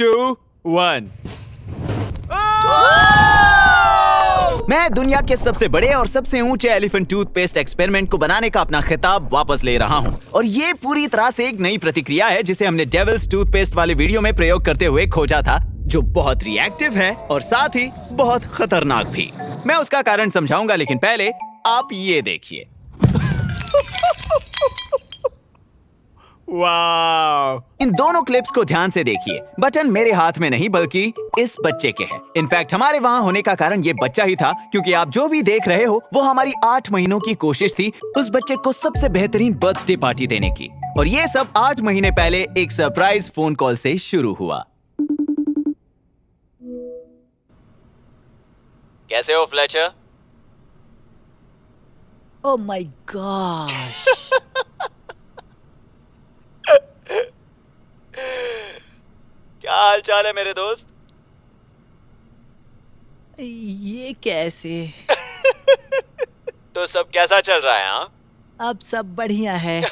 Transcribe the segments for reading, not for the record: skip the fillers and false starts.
2, 1। मैं दुनिया के सबसे बड़े और सबसे ऊंचे एलिफेंट टूथपेस्ट एक्सपेरिमेंट को बनाने का अपना खिताब वापस ले रहा हूं। और ये पूरी तरह से एक नई प्रतिक्रिया है जिसे हमने डेविल्स टूथपेस्ट वाले वीडियो में प्रयोग करते हुए खोजा था, जो बहुत रिएक्टिव है और साथ ही बहुत खतरनाक भी। मैं उसका कारण समझाऊंगा, लेकिन पहले आप ये देखिए। वाह! इन दोनों क्लिप्स को ध्यान से देखिए। बटन मेरे हाथ में नहीं बल्कि इस बच्चे के हैं। इनफैक्ट हमारे वहाँ होने का कारण ये बच्चा ही था, क्योंकि आप जो भी देख रहे हो वो हमारी 8 महीनों की कोशिश थी उस बच्चे को सबसे बेहतरीन बर्थडे पार्टी देने की। और ये सब 8 महीने पहले एक सरप्राइज फोन कॉल से शुरू हुआ। कैसे हो फ्लेचर? Oh my gosh! क्या हाल चाल है मेरे दोस्त? ये कैसे? तो सब कैसा चल रहा है? हाँ, अब सब बढ़िया है।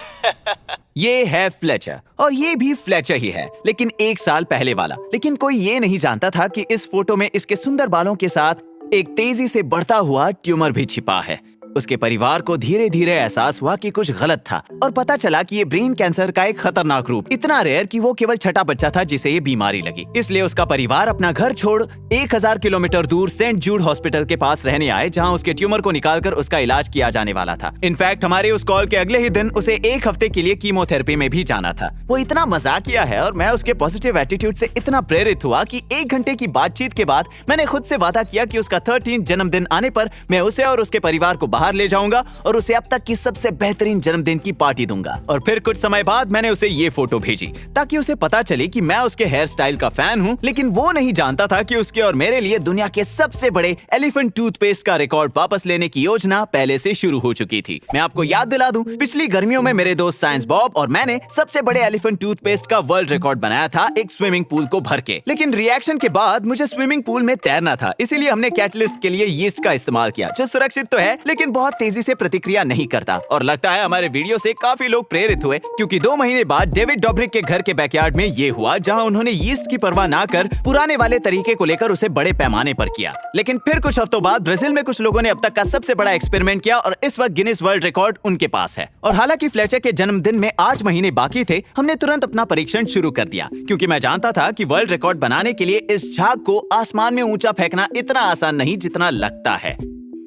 ये है फ्लेचर, और ये भी फ्लेचर ही है, लेकिन 1 साल पहले वाला। लेकिन कोई ये नहीं जानता था कि इस फोटो में इसके सुंदर बालों के साथ एक तेजी से बढ़ता हुआ ट्यूमर भी छिपा है। उसके परिवार को धीरे धीरे एहसास हुआ कि कुछ गलत था, और पता चला कि ये ब्रेन कैंसर का एक खतरनाक रूप, इतना रेयर कि वो केवल छठा बच्चा था जिसे ये बीमारी लगी। इसलिए उसका परिवार अपना घर छोड़ 1000 किलोमीटर दूर सेंट जूड हॉस्पिटल के पास रहने आए, जहां उसके ट्यूमर को निकालकर उसका इलाज किया जाने वाला था। इनफैक्ट हमारे उस कॉल के अगले ही दिन उसे 1 हफ्ते के लिए कीमोथेरेपी में भी जाना था। वो इतना मजाकिया है, और मैं उसके पॉजिटिव एटीट्यूड से इतना प्रेरित हुआ कि 1 घंटे की बातचीत के बाद मैंने खुद से वादा किया कि उसका 13 जन्मदिन आने पर मैं उसे और उसके परिवार को बाहर ले जाऊंगा और उसे अब तक की सबसे बेहतरीन जन्मदिन की पार्टी दूंगा। और फिर कुछ समय बाद मैंने उसे ये फोटो भेजी ताकि उसे पता चले कि मैं उसके हेयर स्टाइल का फैन हूँ, लेकिन वो नहीं जानता था कि उसके और मेरे लिए दुनिया के सबसे बड़े एलिफेंट टूथपेस्ट का रिकॉर्ड वापस लेने की योजना पहले से शुरू हो चुकी थी। मैं आपको याद दिला दूं, पिछली गर्मियों में मेरे दोस्त साइंस बॉब और मैंने सबसे बड़े एलिफेंट टूथपेस्ट का वर्ल्ड रिकॉर्ड बनाया था, एक स्विमिंग पूल को भर के। लेकिन रिएक्शन के बाद मुझे स्विमिंग पूल में तैरना था, इसीलिए हमने कैटलिस्ट के लिए यीस्ट का इस्तेमाल किया, जो सुरक्षित तो है लेकिन बहुत तेजी से प्रतिक्रिया नहीं करता। और लगता है हमारे वीडियो से काफी लोग प्रेरित हुए, क्योंकि 2 महीने बाद डेविड डॉब्रिक के घर के बैकयार्ड में ये हुआ, जहां उन्होंने यीस्ट की परवाह ना कर पुराने वाले तरीके को लेकर उसे बड़े पैमाने पर किया। लेकिन फिर कुछ हफ्तों बाद ब्राजील में कुछ लोगों ने अब तक का सबसे बड़ा एक्सपेरिमेंट किया, और इस वक्त गिनीज वर्ल्ड रिकॉर्ड उनके पास है। और हालांकि फ्लेचर के जन्मदिन में 8 महीने बाकी थे, हमने तुरंत अपना परीक्षण शुरू कर दिया, क्योंकि मैं जानता था कि वर्ल्ड रिकॉर्ड बनाने के लिए इस झाग को आसमान में ऊंचा फेंकना इतना आसान नहीं जितना लगता है।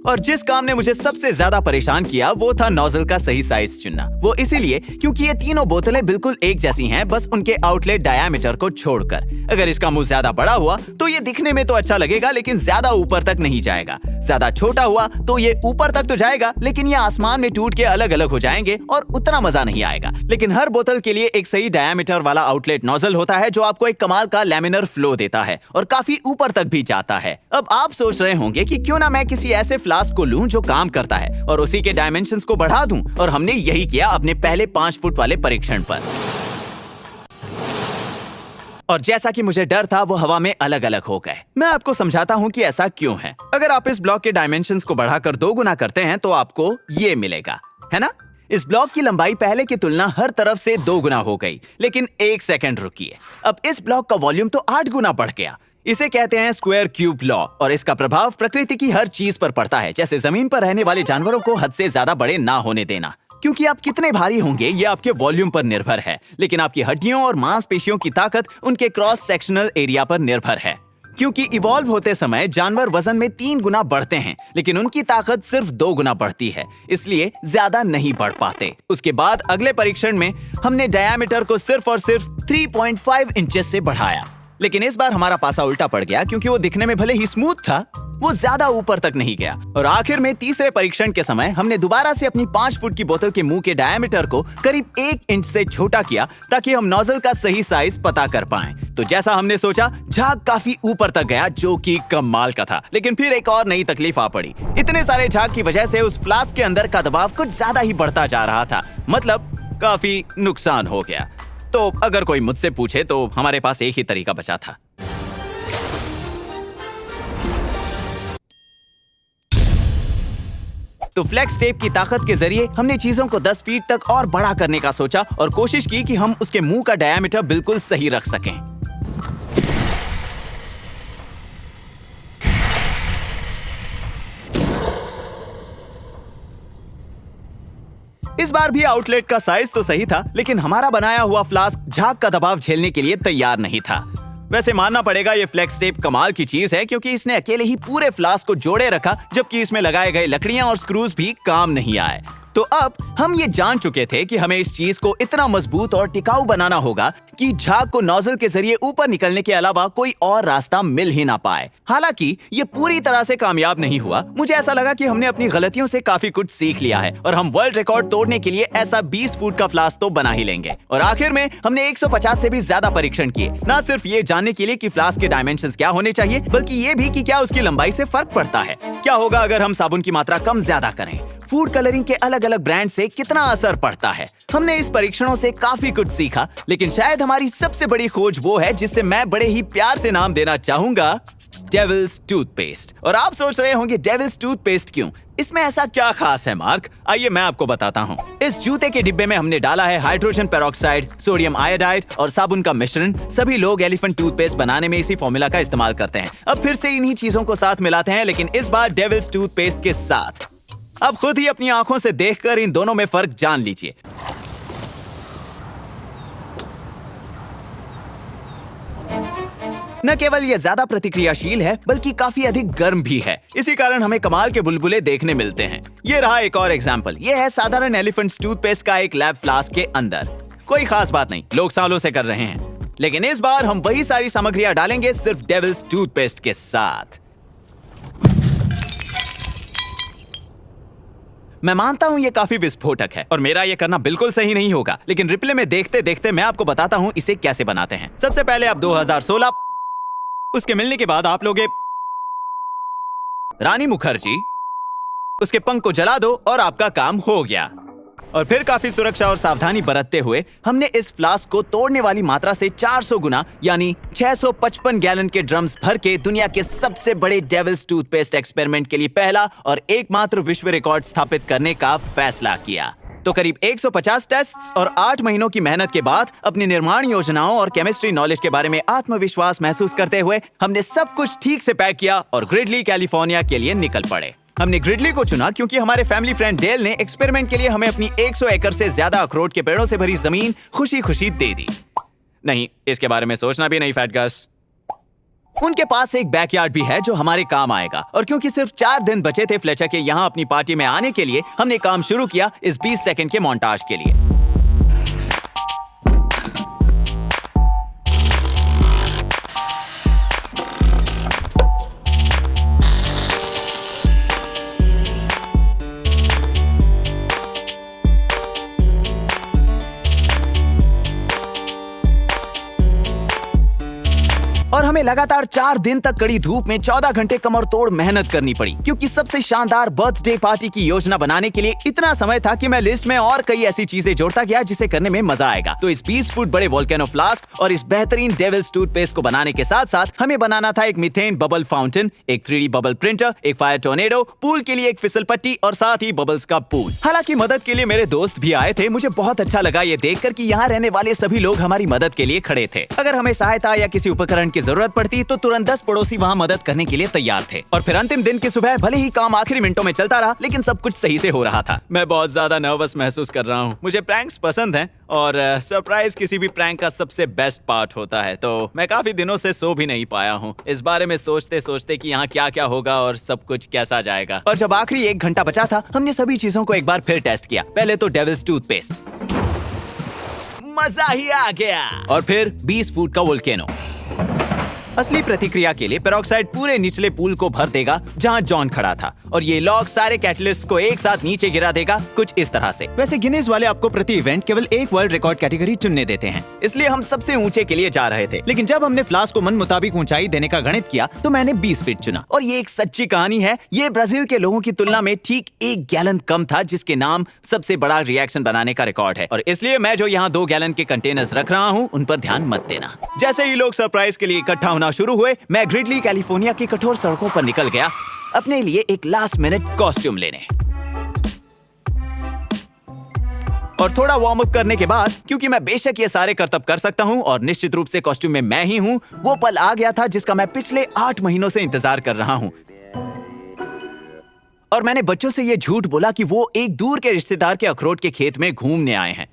और जिस काम ने मुझे सबसे ज्यादा परेशान किया वो था नोजल का सही साइज चुनना। वो इसीलिए क्योंकि ये तीनों बोतलें बिल्कुल एक जैसी हैं, बस उनके आउटलेट डायामीटर को छोड़कर। अगर इसका मुंह ज्यादा बड़ा हुआ तो ये दिखने में तो अच्छा लगेगा, लेकिन ज्यादा ऊपर तक नहीं जाएगा। ज्यादा छोटा हुआ तो ये ऊपर तक तो जाएगा, लेकिन ये आसमान में टूट के अलग अलग हो जाएंगे और उतना मजा नहीं आएगा। लेकिन हर बोतल के लिए एक सही डायामीटर वाला आउटलेट नोजल होता है, जो आपको एक कमाल का लैमिनर फ्लो देता है और काफी ऊपर तक भी जाता है। अब आप सोच रहे होंगे कि क्यों ना मैं किसी ऐसे फ्लास्क को लूं जो काम करता है और उसी के डायमेंशंस को बढ़ा दूं, और हमने यही किया अपने पहले 5 फुट वाले परीक्षण पर। और जैसा कि मुझे डर था, वो हवा में अलग अलग हो गए। मैं आपको समझाता हूं कि ऐसा क्यों है। अगर आप इस ब्लॉक के डायमेंशंस को बढ़ाकर 2 गुना करते हैं तो आपको ये मिलेगा, है ना? इस ब्लॉक की लंबाई पहले की तुलना हर तरफ से 2 गुना हो गई। लेकिन 1 सेकंड रुकिए, अब इस ब्लॉक का वॉल्यूम तो 8 गुना बढ़ गया। इसे कहते हैं स्क्वायर क्यूब लॉ, और इसका प्रभाव प्रकृति की हर चीज पर पड़ता है, जैसे जमीन पर रहने वाले जानवरों को हद से ज्यादा बड़े ना होने देना। क्योंकि आप कितने भारी होंगे ये आपके वॉल्यूम पर निर्भर है, लेकिन आपकी हड्डियों और मांसपेशियों की ताकत उनके क्रॉस सेक्शनल एरिया पर निर्भर है। क्योंकि इवॉल्व होते समय जानवर वजन में 3 गुना बढ़ते हैं, लेकिन उनकी ताकत सिर्फ 2 गुना बढ़ती है, इसलिए ज्यादा नहीं बढ़ पाते। उसके बाद अगले परीक्षण में हमने डायामीटर को सिर्फ और सिर्फ 3.5 इंचेस से बढ़ाया। लेकिन इस बार हमारा पासा उल्टा पड़ गया, क्योंकि वो दिखने में भले ही स्मूथ था, वो ज्यादा ऊपर तक नहीं गया। और आखिर में तीसरे परीक्षण के समय हमने दोबारा से अपनी 5 फुट की बोतल के मुंह के डायमीटर को करीब 1 इंच से छोटा किया, ताकि हम नोजल का सही साइज पता कर पाएं। तो जैसा हमने सोचा, झाग काफी ऊपर तक गया, जो कि कमाल का था। लेकिन फिर एक और नई तकलीफ आ पड़ी। इतने सारे झाग की वजह से उस फ्लास्क के अंदर का दबाव कुछ ज्यादा ही बढ़ता जा रहा था, मतलब काफी नुकसान हो गया। तो अगर कोई मुझसे पूछे तो हमारे पास एक ही तरीका बचा था। तो फ्लेक्स टेप की ताकत के जरिए हमने चीजों को 10 फीट तक और बड़ा करने का सोचा और कोशिश की कि हम उसके मुंह का डायामीटर बिल्कुल सही रख सकें। बार भी आउटलेट का साइज तो सही था, लेकिन हमारा बनाया हुआ फ्लास्क झाग का दबाव झेलने के लिए तैयार नहीं था। वैसे मानना पड़ेगा ये फ्लेक्स टेप कमाल की चीज है, क्योंकि इसने अकेले ही पूरे फ्लास्क को जोड़े रखा, जबकि इसमें लगाए गए लकड़ियां और स्क्रूज भी काम नहीं आए। तो अब हम ये जान चुके थे कि हमें इस चीज को इतना मजबूत और टिकाऊ बनाना होगा कि झाग को नोजल के जरिए ऊपर निकलने के अलावा कोई और रास्ता मिल ही ना पाए। हालांकि ये पूरी तरह से कामयाब नहीं हुआ। मुझे ऐसा लगा कि हमने अपनी गलतियों से काफी कुछ सीख लिया है और हम वर्ल्ड रिकॉर्ड तोड़ने के लिए ऐसा 20 फुट का फ्लास्क तो बना ही लेंगे। और आखिर में हमने 150 से भी ज्यादा परीक्षण किए, न सिर्फ ये जानने के लिए कि फ्लास्क के डायमेंशंस क्या होने चाहिए, बल्कि ये भी कि क्या उसकी लंबाई से फर्क पड़ता है। क्या होगा अगर हम साबुन की मात्रा कम ज्यादा करें, फूड कलरिंग के अलग अलग ब्रांड से कितना असर पड़ता है। हमने इस परीक्षणों से काफी कुछ सीखा, लेकिन शायद हमारी सबसे बड़ी खोज वो है जिससे मैं बड़े ही प्यार से नाम देना चाहूंगा, डेविल्स टूथपेस्ट। और आप सोच रहे होंगे डेविल्स टूथपेस्ट क्यों? इसमें ऐसा क्या खास है मार्क? आइए मैं आपको बताता हूँ। इस जूते के डिब्बे में हमने डाला है हाइड्रोजन पेरोक्साइड, सोडियम आयोडाइड और साबुन का मिश्रण। सभी लोग एलिफेंट टूथपेस्ट बनाने में इसी फॉर्मूला का इस्तेमाल करते हैं। अब फिर से इन्हीं चीजों को साथ मिलाते हैं, लेकिन इस बार डेविल्स टूथपेस्ट के साथ। अब खुद ही अपनी आंखों से देखकर इन दोनों में फर्क जान लीजिए। न केवल ये ज्यादा प्रतिक्रियाशील है, बल्कि काफी अधिक गर्म भी है। इसी कारण हमें कमाल के बुलबुले देखने मिलते हैं। ये रहा एक और एग्जाम्पल। ये है साधारण एलिफेंट टूथपेस्ट का एक लैब फ्लास्क के अंदर। कोई खास बात नहीं, लोग सालों से कर रहे हैं, लेकिन इस बार हम वही सारी सामग्रियां डालेंगे सिर्फ डेविल्स टूथपेस्ट के साथ। मैं मानता हूं ये काफी विस्फोटक है और मेरा ये करना बिल्कुल सही नहीं होगा, लेकिन रिप्ले में देखते देखते मैं आपको बताता हूं इसे कैसे बनाते हैं। सबसे पहले आप 2016, उसके मिलने के बाद आप लोग रानी मुखर्जी, उसके पंख को जला दो और आपका काम हो गया। और फिर काफी सुरक्षा और सावधानी बरतते हुए हमने इस फ्लास्क को तोड़ने वाली मात्रा से 400 गुना यानी 655 गैलन के ड्रम्स भर के दुनिया के सबसे बड़े डेविल्स टूथपेस्ट एक्सपेरिमेंट के लिए पहला और एकमात्र विश्व रिकॉर्ड स्थापित करने का फैसला किया। तो करीब 150 टेस्ट्स और 8 महीनों की मेहनत के बाद अपनी निर्माण योजनाओं और केमिस्ट्री नॉलेज के बारे में आत्मविश्वास महसूस करते हुए हमने सब कुछ ठीक से पैक किया और ग्रिडली कैलिफोर्निया के लिए निकल पड़े। हमने ग्रिडली को चुना क्योंकि हमारे फैमिली फ्रेंड डेल ने एक्सपेरिमेंट के लिए हमें अपनी 100 एकड़ से ज्यादा अखरोट के पेड़ों से भरी जमीन खुशी खुशी दे दी। नहीं, इसके बारे में सोचना भी नहीं फैट गस। उनके पास एक बैकयार्ड भी है जो हमारे काम आएगा। और क्योंकि सिर्फ 4 दिन बचे थे फ्लेचर के यहाँ अपनी पार्टी में आने के लिए, हमने काम शुरू किया इस 20 सेकंड के मोन्टाज के लिए। और हमें लगातार 4 दिन तक कड़ी धूप में 14 घंटे कमर तोड़ मेहनत करनी पड़ी, क्योंकि सबसे शानदार बर्थडे पार्टी की योजना बनाने के लिए इतना समय था कि मैं लिस्ट में और कई ऐसी चीजें जोड़ता गया जिसे करने में मजा आएगा। तो इस 20 फुट बड़े वोल्केनो फ्लास्क और इस बेहतरीन डेविल्स टूथपेस्ट को बनाने के साथ साथ हमें बनाना था एक मीथेन बबल फाउंटेन, एक 3D बबल प्रिंटर, एक फायर टोर्नेडो, पूल के लिए एक फिसल पट्टी और साथ ही बबल्स का पूल। हालांकि मदद के लिए मेरे दोस्त भी आए थे। मुझे बहुत अच्छा लगा ये देखकर कि यहाँ रहने वाले सभी लोग हमारी मदद के लिए खड़े थे। अगर हमें सहायता या किसी उपकरण की जरूरत पड़ती तो तुरंत 10 पड़ोसी वहाँ मदद करने के लिए तैयार थे। और फिर अंतिम दिन की सुबह भले ही काम आखिरी मिनटों में चलता रहा, लेकिन सब कुछ सही से हो रहा था। मैं बहुत ज्यादा नर्वस महसूस कर रहा हूँ। मुझे प्रैंक्स पसंद हैं और सरप्राइज किसी भी प्रैंक का सबसे बेस्ट पार्ट होता है। तो मैं काफी दिनों से सो भी नहीं पाया हूँ, इस बारे में सोचते सोचते कि यहाँ क्या क्या होगा और सब कुछ कैसा जाएगा। और जब आखिरी 1 घंटा बचा था, हमने सभी चीजों को एक बार फिर टेस्ट किया। पहले तो डेविल्स टूथपेस्ट, मजा ही आ गया। और फिर 20 फुट का वोल्केनो। असली प्रतिक्रिया के लिए पेरोक्साइड पूरे निचले पूल को भर देगा जहां जॉन खड़ा था, और ये लॉग सारे कैटलिस्ट को एक साथ नीचे गिरा देगा कुछ इस तरह से। वैसे गिनीज वाले आपको प्रति इवेंट केवल एक वर्ल्ड रिकॉर्ड कैटेगरी चुनने देते हैं, इसलिए हम सबसे ऊंचे के लिए जा रहे थे। लेकिन जब हमने फ्लास्क को मन मुताबिक ऊंचाई देने का गणित किया तो मैंने 20 फीट चुना। और ये एक सच्ची कहानी है। ये ब्राजील के लोगों की तुलना में ठीक 1 गैलन कम था, जिसके नाम सबसे बड़ा रिएक्शन बनाने का रिकॉर्ड है। और इसलिए मैं जो यहाँ 2 गैलन के कंटेनर्स रख रहा हूँ उन पर ध्यान मत देना। जैसे ही लोग सरप्राइज के लिए इकट्ठा होना शुरू हुए, मैं ग्रिडली कैलिफोर्निया की कठोर सड़कों पर निकल गया अपने लिए एक लास्ट मिनट कॉस्ट्यूम लेने। और थोड़ा वार्म अप करने के बाद, क्योंकि मैं बेशक ये सारे करतब कर सकता हूं और निश्चित रूप से कॉस्ट्यूम में मैं ही हूं, वो पल आ गया था जिसका मैं पिछले 8 महीनों से इंतजार कर रहा हूं। और मैंने बच्चों से ये झूठ बोला कि वो एक दूर के रिश्तेदार के अखरोट के खेत में घूमने आए हैं।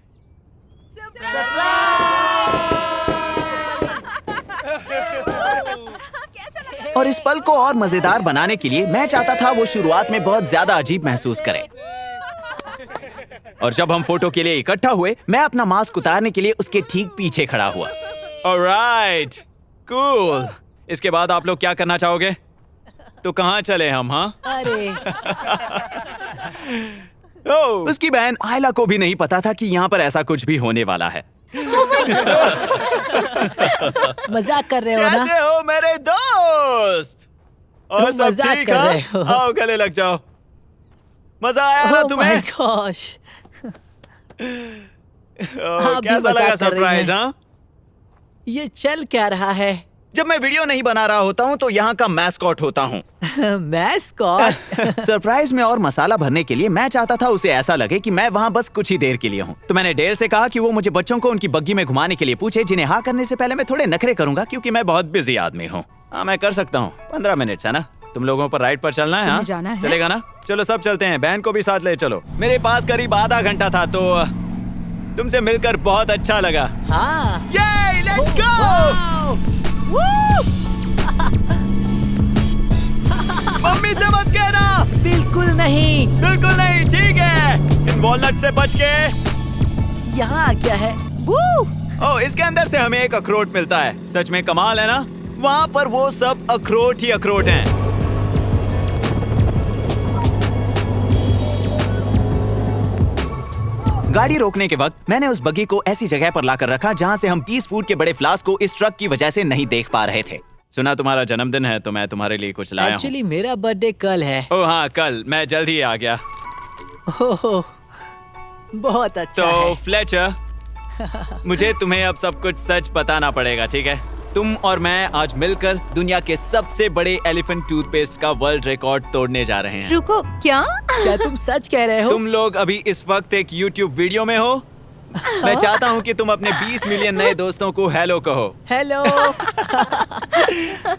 और इस पल को और मजेदार बनाने के लिए मैं चाहता था वो शुरुआत में बहुत ज्यादा अजीब महसूस करे। और जब हम फोटो के लिए इकट्ठा हुए, मैं अपना मास्क उतारने के लिए उसके ठीक पीछे खड़ा हुआ। Alright, cool. इसके बाद आप लोग क्या करना चाहोगे? तो कहाँ चले हम? हाँ, अरे उसकी बहन आयला को भी नहीं पता था कि यहाँ पर ऐसा कुछ भी होने वाला है। मजाक कर रहे हो ना? कैसे हो मेरे दोस्त? और तुम सब मजाक ठीक? कर हाँ? रहे हो। आओ गले लग जाओ। मजा आया ना Oh तुम्हें? my gosh! आप भी कैसा मजाक लगा कर रही सरप्राइज? हैं। हाँ, ये चल क्या रहा है? जब मैं वीडियो नहीं बना रहा होता हूँ तो यहाँ का मैस्कॉट होता हूँ। मैस्कॉट? सरप्राइज में और मसाला भरने के लिए मैं चाहता था उसे ऐसा लगे कि मैं वहाँ बस कुछ ही देर के लिए हूँ। तो मैंने डेल से कहा कि वो मुझे बच्चों को उनकी बग्गी में घुमाने के लिए पूछे, जिन्हें हाँ करने से पहले मैं थोड़े नखरे करूंगा क्योंकि मैं बहुत बिजी आदमी हूँ। हाँ, मैं कर सकता हूँ। 15 मिनट है ना? तुम लोगों पर राइड पर चलना है? तुम्हें हाँ, जाना है? चलेगा ना? चलो सब चलते हैं। बहन को भी साथ ले चलो। मेरे पास करीब आधा घंटा था, तो तुमसे मिलकर बहुत अच्छा लगा। हाँ। ये let's go. Wow! Woo! Mummy से मत कहना। बिल्कुल नहीं। बिल्कुल नहीं, ठीक है। इन वॉलनट से बच के। यहाँ क्या है? Woo! ओह, इसके अंदर से हमें एक अखरोट मिलता है। सच में कमाल है ना? वहाँ पर वो सब अखरोट ही अखरोट हैं। गाड़ी रोकने के वक्त मैंने उस बग्गी को ऐसी जगह पर लाकर रखा जहाँ से हम 20 फुट के बड़े फ्लास्क को इस ट्रक की वजह से नहीं देख पा रहे थे। सुना तुम्हारा जन्मदिन है तो मैं तुम्हारे लिए कुछ लाया हूँ। एक्चुअली मेरा बर्थडे कल है। ओह हाँ, कल। मैं जल्द ही आ गया। ओह, बहुत अच्छा तो है। फ्लेचर, मुझे तुम्हें अब सब कुछ सच बताना पड़ेगा, ठीक है? तुम और मैं आज मिलकर दुनिया के सबसे बड़े एलिफेंट टूथपेस्ट का वर्ल्ड रिकॉर्ड तोड़ने जा रहे हैं। रुको, क्या? क्या तुम सच कह रहे हो? तुम लोग अभी इस वक्त एक YouTube वीडियो में हो। मैं चाहता हूँ कि तुम अपने 20 मिलियन नए दोस्तों को हेलो कहो। हेलो।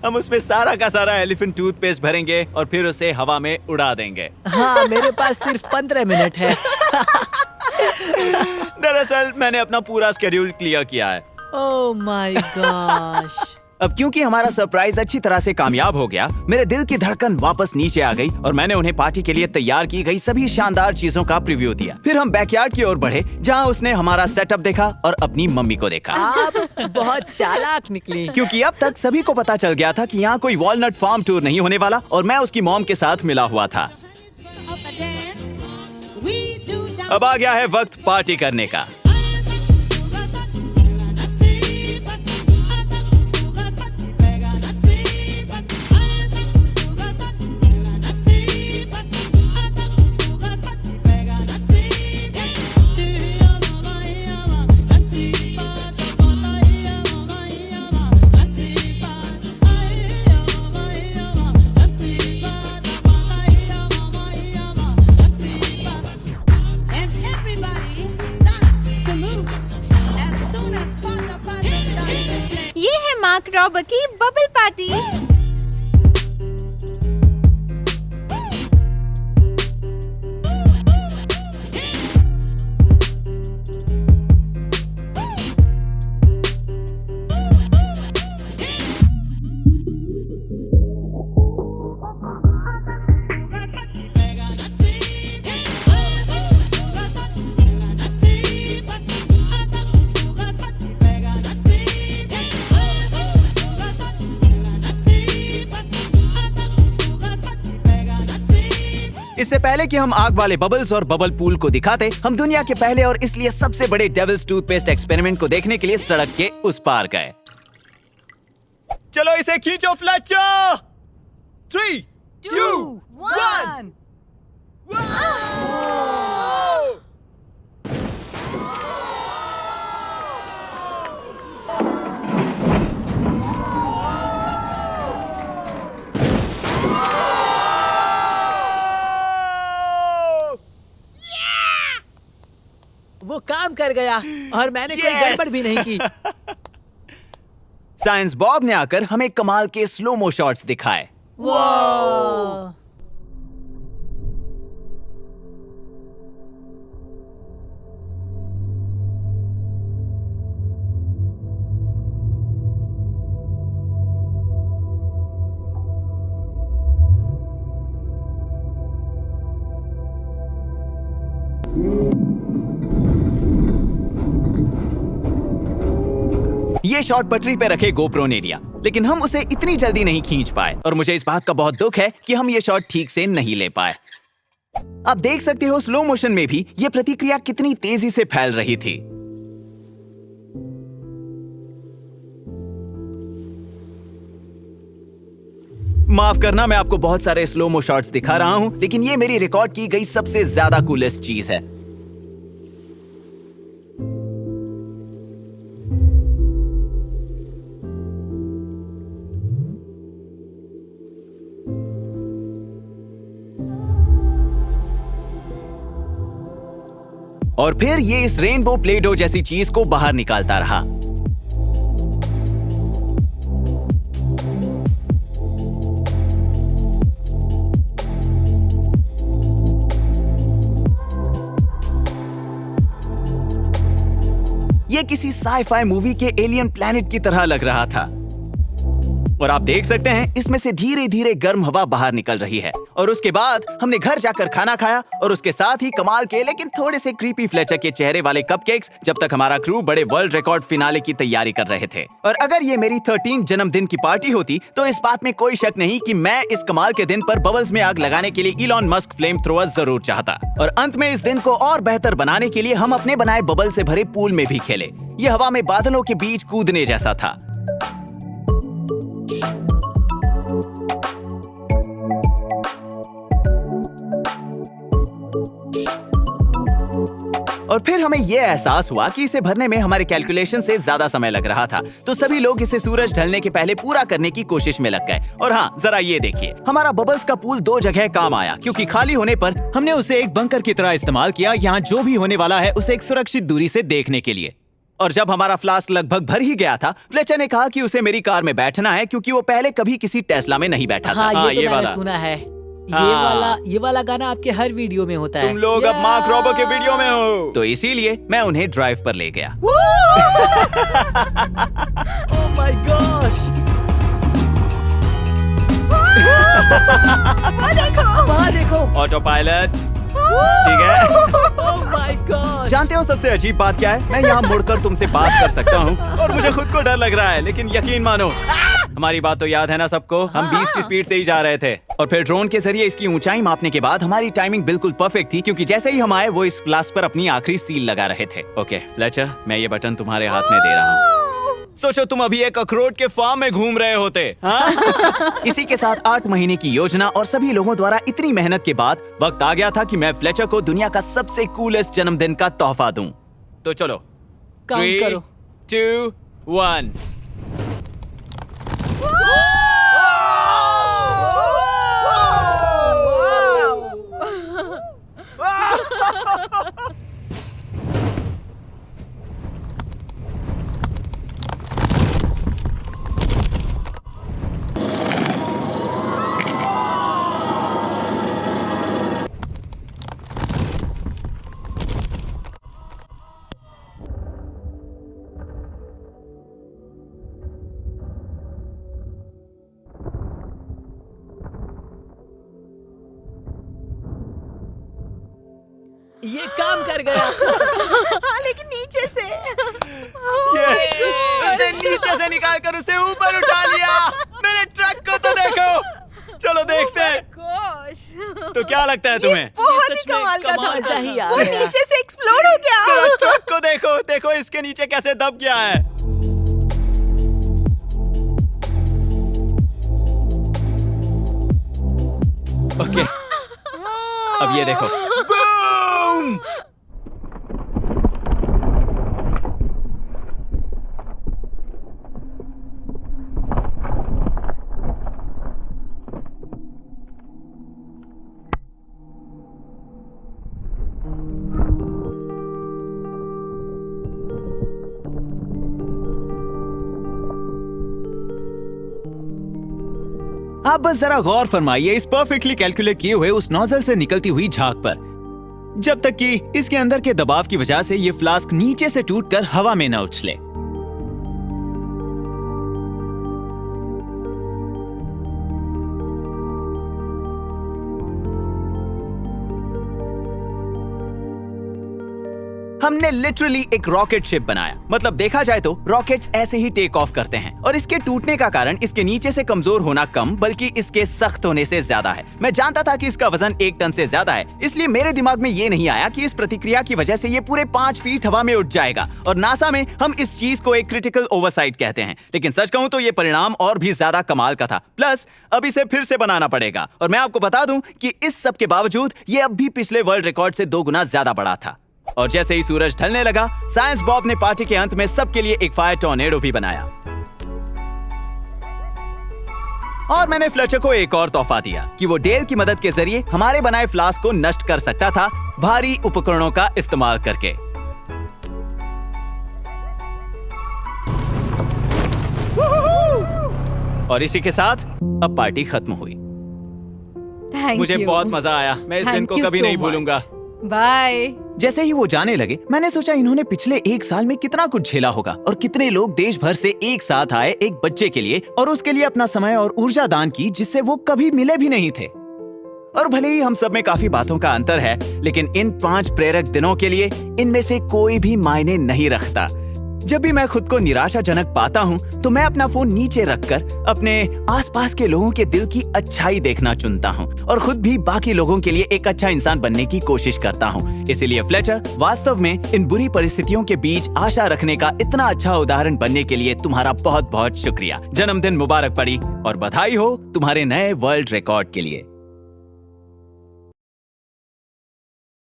हम उसमें सारा का सारा एलिफेंट टूथपेस्ट भरेंगे और फिर उसे हवा में उड़ा देंगे। हाँ, मेरे पास सिर्फ 15 मिनट है। दरअसल मैंने अपना पूरा स्केड्यूल क्लियर किया है। Oh my gosh. अब क्योंकि हमारा सरप्राइज अच्छी तरह से कामयाब हो गया, मेरे दिल की धड़कन वापस नीचे आ गई और मैंने उन्हें पार्टी के लिए तैयार की गई सभी शानदार चीजों का प्रीव्यू दिया। फिर हम बैकयार्ड की ओर बढ़े, जहां उसने हमारा सेटअप देखा और अपनी मम्मी को देखा। आप बहुत चालाक निकली। क्योंकि अब तक सभी को पता चल गया था कि यहाँ कोई वॉलनट फार्म टूर नहीं होने वाला और मैं उसकी मॉम के साथ मिला हुआ था। अब आ गया है वक्त पार्टी करने का। ये है मार्क रॉबर की बबल पार्टी। इससे पहले कि हम आग वाले बबल्स और बबल पूल को दिखाते, हम दुनिया के पहले और इसलिए सबसे बड़े डेविल्स टूथपेस्ट एक्सपेरिमेंट को देखने के लिए सड़क के उस पार गए। चलो इसे खींचो फ्लेचर। 3, 2, 1। वो काम कर गया और मैंने कोई Yes! गड़बड़ भी नहीं की। साइंस बॉब ने आकर हमें कमाल के स्लो मो शॉट्स दिखाए। वाह! ये शॉट पटरी पे रखे गोप्रो ने लिया, लेकिन हम उसे इतनी जल्दी नहीं खींच पाए और मुझे इस बात का बहुत दुख है कि हम ये शॉट ठीक से नहीं ले पाए। आप देख सकते हो स्लो मोशन में भी ये प्रतिक्रिया कितनी तेजी से फैल रही थी। माफ करना, मैं आपको बहुत सारे स्लो मो शॉट्स दिखा रहा हूं, लेकिन ये मेरी रिकॉर्ड की गई सबसे ज्यादा कूलेस्ट चीज है। और फिर ये इस रेनबो प्ले डो जैसी चीज को बाहर निकालता रहा। ये किसी साई-फाई मूवी के एलियन प्लैनेट की तरह लग रहा था। और आप देख सकते हैं इसमें से धीरे धीरे गर्म हवा बाहर निकल रही है। और उसके बाद हमने घर जाकर खाना खाया और उसके साथ ही कमाल के लेकिन थोड़े से क्रीपी फ्लेचर के चेहरे वाले कपकेक्स, जब तक हमारा क्रू बड़े वर्ल्ड रिकॉर्ड फिनाले की तैयारी कर रहे थे। और अगर ये मेरी 13 जन्मदिन की पार्टी होती तो इस बात में कोई शक नहीं कि मैं इस कमाल के दिन पर बबल्स में आग लगाने के लिए इलॉन मस्क फ्लेम थ्रोअर जरूर चाहता। और अंत में इस दिन को और बेहतर बनाने के लिए हम अपने बनाए बबल से भरे पूल में भी खेले। ये हवा में बादलों के बीच कूदने जैसा था। और फिर हमें यह एहसास हुआ कि इसे भरने में हमारे कैलकुलेशन से ज्यादा समय लग रहा था, तो सभी लोग इसे सूरज ढलने के पहले पूरा करने की कोशिश में लग गए। और हाँ, जरा ये देखिए, हमारा बबल्स का पूल 2 जगह काम आया, क्योंकि खाली होने पर हमने उसे एक बंकर की तरह इस्तेमाल किया, यहाँ जो भी होने वाला है उसे एक सुरक्षित दूरी से देखने के लिए। और जब हमारा फ्लास्क लगभग भर ही गया था, फ्लेचर ने कहा कि उसे मेरी कार में बैठना है, क्योंकि वो पहले कभी किसी टेस्ला में नहीं बैठा था। हाँ, ये तो मैंने सुना है। ये वाला गाना आपके हर वीडियो में होता है। तुम लोग अब मार्क रॉबर के वीडियो में हो, तो इसीलिए मैं उन्हें ड्राइव पर ले गया। Oh my God! वहाँ देखो। ऑटो पायलट, ठीक है। Oh my God! जानते हो सबसे अजीब बात क्या है? मैं यहाँ मुड़कर तुमसे बात कर सकता हूँ और मुझे खुद को डर लग रहा है, लेकिन यकीन मानो, हमारी बात तो याद है ना सबको? हम 20 की स्पीड से ही जा रहे थे और फिर ड्रोन के जरिए इसकी ऊंचाई मापने के बाद हमारी टाइमिंग बिल्कुल परफेक्ट थी, क्योंकि जैसे ही हम आए वो इस फ्लास्क पर अपनी आखिरी सील लगा रहे थे। ओके फ्लेचर, मैं ये बटन तुम्हारे हाथ में दे रहा हूँ। सोचो तुम अभी एक अखरोट के फार्म में घूम रहे होते। हाँ? इसी के साथ 8 महीने की योजना और सभी लोगों द्वारा इतनी मेहनत के बाद वक्त आ गया था कि मैं फ्लेचर को दुनिया का सबसे कूलेस्ट जन्मदिन का तोहफा दूं। तो चलो, काउंट करो। 2, 1। ये काम कर गया। हाँ, लेकिन नीचे से। उसने नीचे से निकालकर उसे ऊपर उठा लिया। मेरे ट्रक को तो देखो। चलो देखते हैं। गोश, तो क्या लगता है तुम्हें? बहुत ये ही सच में कमाल का कमाल था। सा ही आ वो गया। नीचे से एक्सप्लोड हो गया। मेरा ट्रक को देखो, देखो इसके नीचे कैसे दब गया है। ओके, अब ये देखो। बूम! आप बस जरा गौर फरमाइए इस परफेक्टली कैलकुलेट किए हुए उस नोजल से निकलती हुई झाग पर, जब तक कि इसके अंदर के दबाव की वजह से ये फ्लास्क नीचे से टूटकर हवा में न उछले। हमने लिटरली एक रॉकेट शिप बनाया। मतलब देखा जाए तो रॉकेट्स ऐसे ही टेक ऑफ करते हैं और इसके टूटने का कारण इसके नीचे से कमजोर होना कम बल्कि इसके सख्त होने से ज्यादा है। मैं जानता था कि इसका वजन 1 टन से ज्यादा है, इसलिए मेरे दिमाग में ये नहीं आया कि इस प्रतिक्रिया की वजह से ये पूरे 5 फीट हवा में उठ जाएगा। और नासा में हम इस चीज को एक क्रिटिकल ओवरसाइट कहते हैं। लेकिन सच कहूं तो ये परिणाम और भी ज्यादा कमाल का था। प्लस अब इसे फिर से बनाना पड़ेगा और मैं आपको बता दूं कि इस सब के बावजूद ये अब भी पिछले वर्ल्ड रिकॉर्ड से 2 गुना ज्यादा बड़ा था। और जैसे ही सूरज ढलने लगा, साइंस बॉब ने पार्टी के अंत में सबके लिए एक फायर टॉर्नेडो भी बनाया। और मैंने फ्लेचर को एक और तोहफा दिया कि वो डेल की मदद के जरिए हमारे बनाए फ्लास्क को नष्ट कर सकता था भारी उपकरणों का इस्तेमाल करके। और इसी के साथ अब पार्टी खत्म हुई। मुझे बहुत मजा आया। मैं इस दिन को कभी नहीं भूलूंगा। बाय। जैसे ही वो जाने लगे, मैंने सोचा इन्होंने पिछले 1 साल में कितना कुछ झेला होगा और कितने लोग देश भर से एक साथ आए एक बच्चे के लिए और उसके लिए अपना समय और ऊर्जा दान की जिससे वो कभी मिले भी नहीं थे। और भले ही हम सब में काफी बातों का अंतर है, लेकिन इन 5 प्रेरक दिनों के लिए इनमें से कोई भी मायने नहीं रखता। जब भी मैं खुद को निराशाजनक पाता हूँ तो मैं अपना फोन नीचे रखकर अपने आसपास के लोगों के दिल की अच्छाई देखना चुनता हूँ और खुद भी बाकी लोगों के लिए एक अच्छा इंसान बनने की कोशिश करता हूँ। इसीलिए फ्लेचर, वास्तव में इन बुरी परिस्थितियों के बीच आशा रखने का इतना अच्छा उदाहरण बनने के लिए तुम्हारा बहुत बहुत शुक्रिया। जन्मदिन मुबारक पड़ी और बधाई हो तुम्हारे नए वर्ल्ड रिकॉर्ड के लिए।